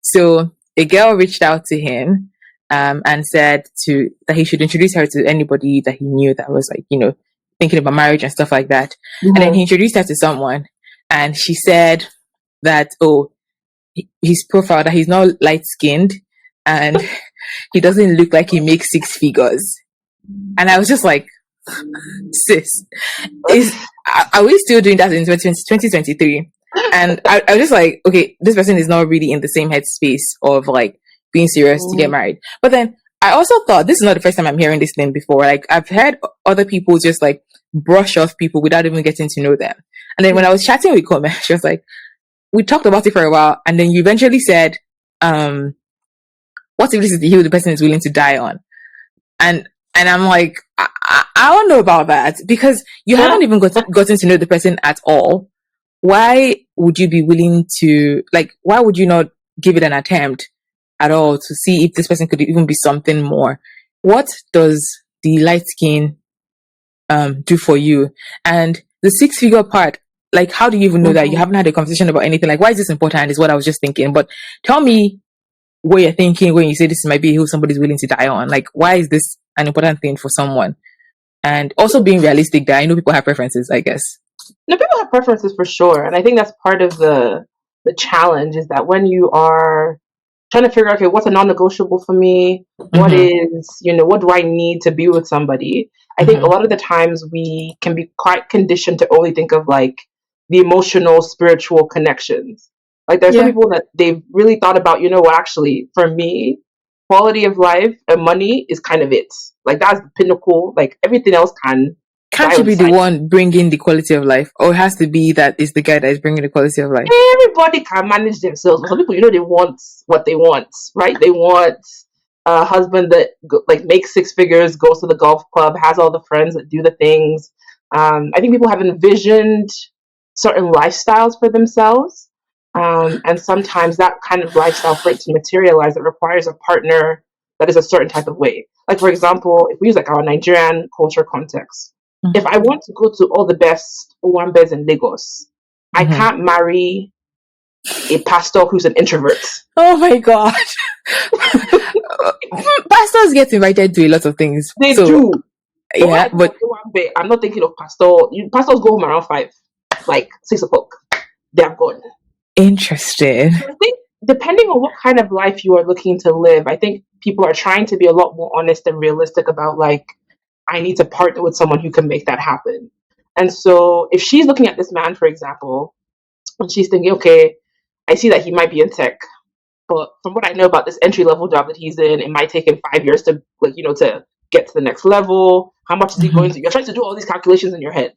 So a girl reached out to him and said that he should introduce her to anybody that he knew that was like, thinking about marriage and stuff like that. And then he introduced her to someone, and she said that, oh, his profile, that he's not light skinned and he doesn't look like he makes six figures. And I was just like, sis, are we still doing that in 2023? And I was just like, okay, this person is not really in the same headspace of like being serious to get married. But then I also thought, this is not the first time I'm hearing this thing before. Like, I've heard other people just like brush off people without even getting to know them. And then when I was chatting with Kome, she was like, we talked about it for a while, and then you eventually said, what if this is the hill the person is willing to die on? And I'm like, I don't know about that, because you haven't even gotten to know the person at all. Why would you be willing to, like, why would you not give it an attempt at all to see if this person could even be something more? What does the light skin do for you? And the six-figure part, like, how do you even know that? You haven't had a conversation about anything. Like, why is this important is what I was just thinking. But tell me what you're thinking when you say this might be who somebody's willing to die on. Like, why is this an important thing for someone? And also being realistic that I know people have preferences, I guess. No, people have preferences for sure. And I think that's part of the challenge, is that when you are trying to figure out, okay, what's a non-negotiable for me? What is, what do I need to be with somebody? I think a lot of the times we can be quite conditioned to only think of like the emotional, spiritual connections. Like there's some people that they've really thought about, actually, for me, quality of life and money is kind of it. Like that's the pinnacle. Like everything else can't you be the one bringing the quality of life, or it has to be that it's the guy that is bringing the quality of life? Everybody can manage themselves. Some people, they want what they want, right? They want a husband that like makes six figures, goes to the golf club, has all the friends that do the things. I think people have envisioned certain lifestyles for themselves, and sometimes that kind of lifestyle, for it to materialize, it requires a partner that is a certain type of way. Like for example, if we use like our Nigerian culture context, if I want to go to all the best one beds in Lagos, I can't marry a pastor who's an introvert. Oh my god. Pastors get invited to a lot of things. They do. Yeah, but I'm not thinking of pastor. Pastors go home around 5, like 6 o'clock. They're gone. Interesting. So I think depending on what kind of life you are looking to live, I think people are trying to be a lot more honest and realistic about like, I need to partner with someone who can make that happen. And so if she's looking at this man, for example, and she's thinking, okay, I see that he might be in tech, but from what I know about this entry level job that he's in, it might take him 5 years to to get to the next level. How much is he going to? You're trying to do all these calculations in your head.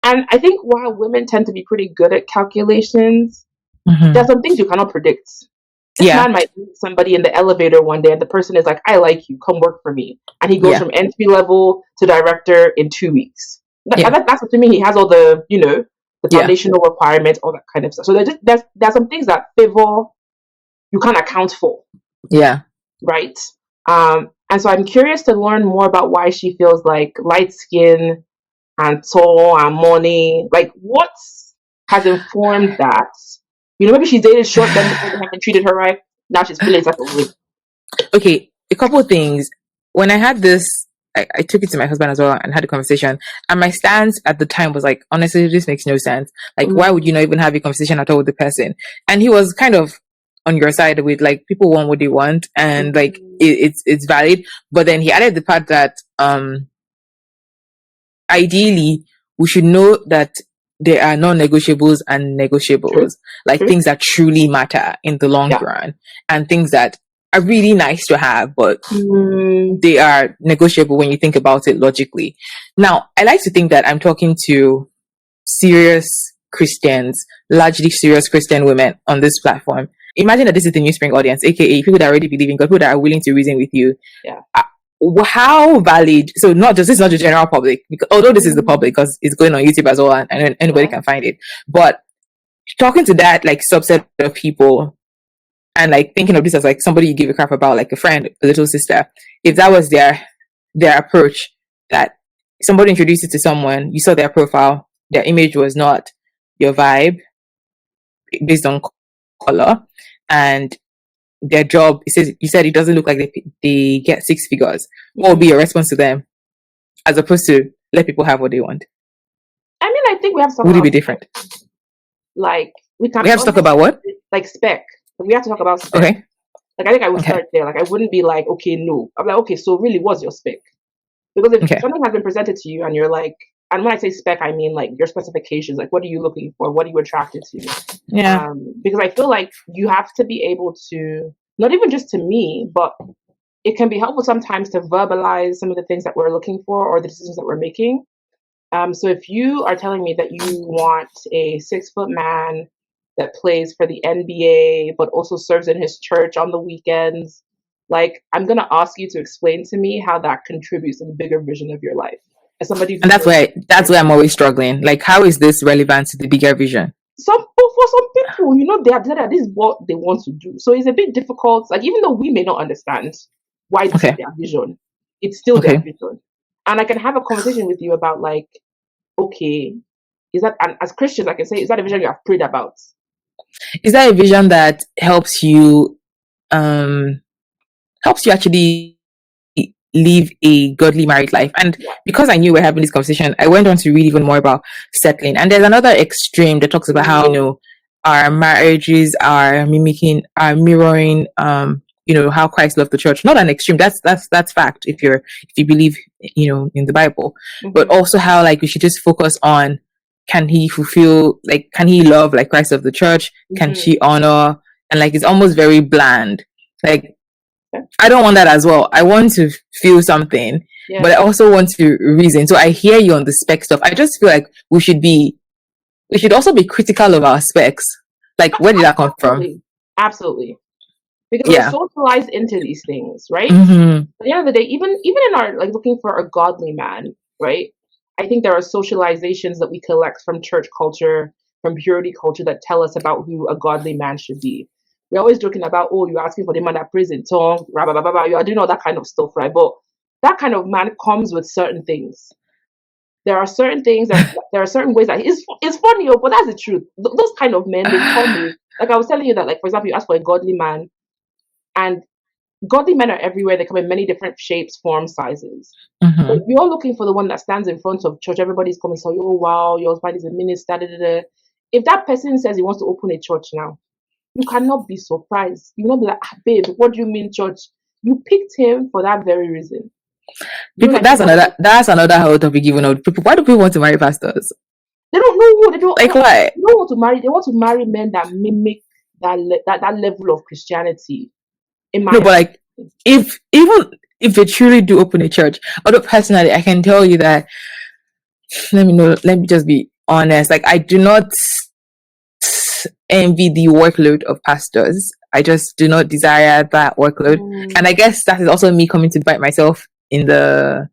And I think while women tend to be pretty good at calculations, there's some things you cannot predict. This man might meet somebody in the elevator one day and the person is like, I like you, come work for me. And he goes from entry level to director in 2 weeks. That's assuming he has all the, the foundational requirements, all that kind of stuff. So there's some things that favor you can't account for. Yeah. Right? And so I'm curious to learn more about why she feels like light skin and tall and money. Like what has informed that? Maybe she's dated short men before they haven't treated her right. Now she's feeling like a way. Okay, a couple of things. When I had this, I took it to my husband as well and had a conversation. And my stance at the time was like, honestly, this makes no sense. Like, why would you not even have a conversation at all with the person? And he was kind of on your side with like, people want what they want, and like it's valid. But then he added the part that ideally we should know that there are non-negotiables and negotiables, like things that truly matter in the long run, and things that are really nice to have, but they are negotiable when you think about it logically. Now, I like to think that I'm talking to serious Christians, largely serious Christian women on this platform. Imagine that this is the New Spring audience, aka people that already believe in God, people that are willing to reason with you. How valid? So this is not the general public, because although this is the public, because it's going on YouTube as well, and anybody can find it. But talking to that like subset of people, and like thinking of this as like somebody you give a crap about, like a friend, a little sister, if that was their approach, that somebody introduced you to someone, you saw their profile, their image was not your vibe based on color, and their job, you said it doesn't look like they get six figures, what would be your response to them, as opposed to let people have what they want? I mean, I think we have to talk Would it about be different? like we We have to talk about what? like spec. We have to talk about spec. Okay. Like I think I would start there. Like I wouldn't be like, okay, no. I'm like, okay, so really, what's your spec? Because if something has been presented to you and you're like, and when I say spec, I mean like your specifications. Like, what are you looking for? What are you attracted to? Yeah. Because I feel like you have to be able to, not even just to me, but it can be helpful sometimes to verbalize some of the things that we're looking for or the decisions that we're making. So if you are telling me that you want a 6-foot man that plays for the NBA, but also serves in his church on the weekends, like I'm gonna ask you to explain to me how that contributes to the bigger vision of your life. As somebody, and that's where I'm always struggling. Like, how is this relevant to the bigger vision? For some people, they have decided that this is what they want to do. So it's a bit difficult. Like even though we may not understand why this is their vision, it's still their vision. And I can have a conversation with you about like, okay, is that, and as Christians, I can say, is that a vision you have prayed about? Is that a vision that helps you actually live a godly married life? And because I knew we were having this conversation, I went on to read even more about settling. And there's another extreme that talks about how, our marriages are mirroring how Christ loved the church. Not an extreme, that's fact if you believe in the Bible. But also how like we should just focus on, can he love like Christ of the church? Can she honor? And like it's almost very bland. Like I don't want that as well. I want to feel something, but I also want to reason. So I hear you on the spec stuff. I just feel like we should also be critical of our specs. Like, where did that come from? Absolutely. Because we're socialized into these things, right? Mm-hmm. At the end of the day, even in our like looking for a godly man, right? I think there are socializations that we collect from church culture, from purity culture that tell us about who a godly man should be. We're always joking about, oh, you're asking for the man that prays in tongues, you are doing all that kind of stuff, right? But that kind of man comes with certain things. There are certain things that there are certain ways that it's funny, but that's the truth. Those kind of men, they come with, like I was telling you that, like for example, you ask for a godly man, and godly men are everywhere. They come in many different shapes, forms, sizes. But you're looking for the one that stands in front of church. Everybody's coming, so oh wow, your husband is a minister. Da, da, da. If that person says he wants to open a church now, you cannot be surprised. You will not be like, babe, what do you mean church? You picked him for that very reason. People, that's another whole topic. Even though people, why do people want to marry pastors? They don't know. They don't like why. They don't want to marry. They want to marry men that mimic that level of Christianity. But like, if they truly do open a church, although personally, I can tell you that. Let me just be honest. Like, I do not envy the workload of pastors. I just do not desire that workload. And I guess that is also me coming to bite myself in the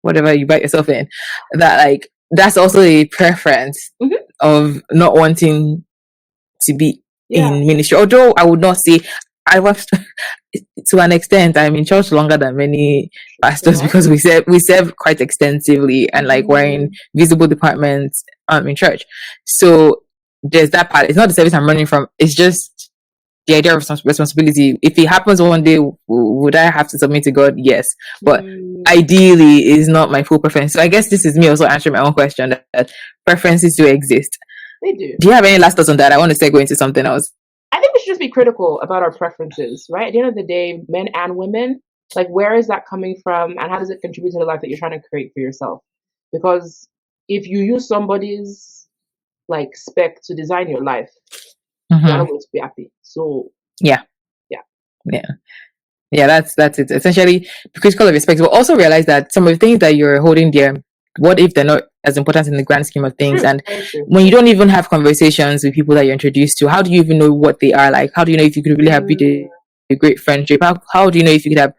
whatever you bite yourself in. That like that's also a preference of not wanting to be in ministry. Although I would not say I was to an extent I'm in church longer than many pastors because we serve quite extensively and like we're in visible departments in church. So there's that part. It's not the service I'm running from. It's just the idea of responsibility. If it happens one day, would I have to submit to God? Yes. But ideally, it's not my full preference. So I guess this is me also answering my own question that preferences do exist. They do. Do you have any last thoughts on that? I want to segue into something else. I think we should just be critical about our preferences, right? At the end of the day, men and women, like where is that coming from and how does it contribute to the life that you're trying to create for yourself? Because if you use somebody's like spec to design your life, you're not going to be happy. So yeah, that's it. Essentially, be critical of your specs, but also realize that some of the things that you're holding dear, what if they're not as important in the grand scheme of things? And when you don't even have conversations with people that you're introduced to, how do you even know what they are like? How do you know if you could really have built a great friendship? How do you know if you could have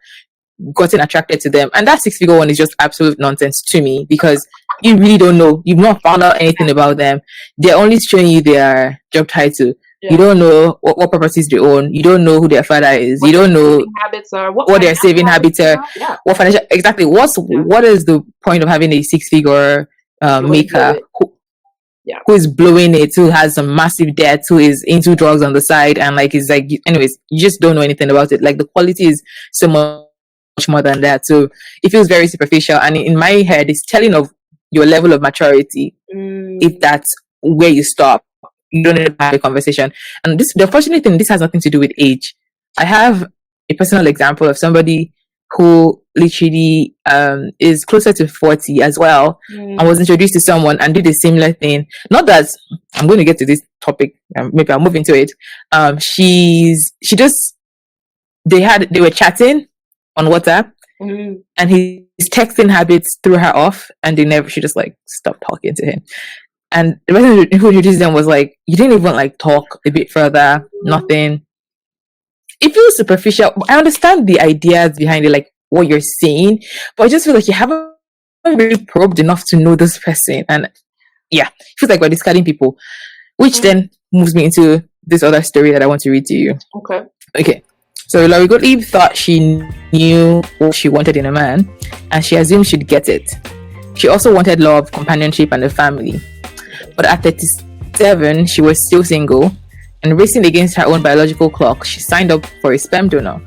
gotten attracted to them? And that 6-figure one is just absolute nonsense to me because you really don't know. You've not found out anything about them. They're only showing you their job title. You don't know what properties they own. You don't know who their father is. You don't know habits are, what their saving habits are. What financial exactly? What is the point of having a 6-figure maker who is blowing it, who has some massive debt, who is into drugs on the side, and like is like, anyways, you just don't know anything about it. Like the quality is so much more than that. So it feels very superficial, and in my head, it's telling of your level of maturity. If that's where you stop, you don't need to have a conversation. And the unfortunate thing, this has nothing to do with age. I have a personal example of somebody who literally is closer to 40 as well, and was introduced to someone and did a similar thing. Not that I'm going to get to this topic, maybe I'll move into it. They were chatting on WhatsApp, and his texting habits threw her off, and she just like stopped talking to him. And the person who introduced them was like, you didn't even like talk a bit further, nothing. It feels superficial. I understand the ideas behind it, like what you're saying, but I just feel like you haven't really probed enough to know this person. And yeah, it feels like we're discarding people, which then moves me into this other story that I want to read to you. Okay. So Laurie Gottlieb thought she knew what she wanted in a man, and she assumed she'd get it. She also wanted love, companionship, and a family. But at 37, she was still single, and racing against her own biological clock, she signed up for a sperm donor,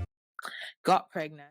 got pregnant.